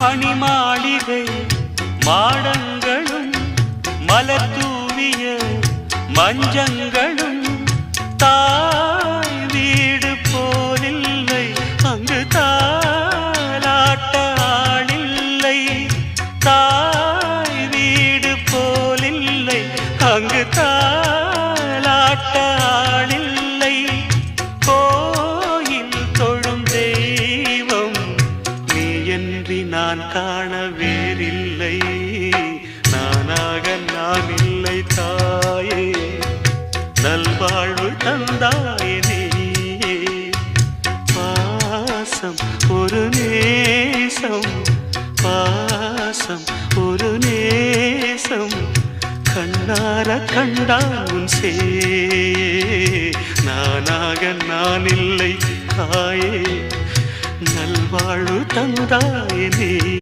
மணிமாளிகை மாடங்களும் மலர் தூவிய மஞ்சங்களும் தாய் வீடு போலில்லை, அங்கு தாலாட்ட ஆளில்லை. தாய் வீடு போலில்லை, அங்கு தாலாட்ட ஆளில்லை. கோயில் தொழும் தெய்வம் நீ என்று நான் காண வேறில்லை. நானாக நான் இல்லை தாயே, நல்வாழ்வு தந்தாயே நீயே. பாசம் ஒரு நேசம், பாசம் ஒரு நேசம், கண்ணார கண்டான் உன் சே. நானாக நான் இல்லை தாயே, நல்வாழ்வு தந்தாயே நீ.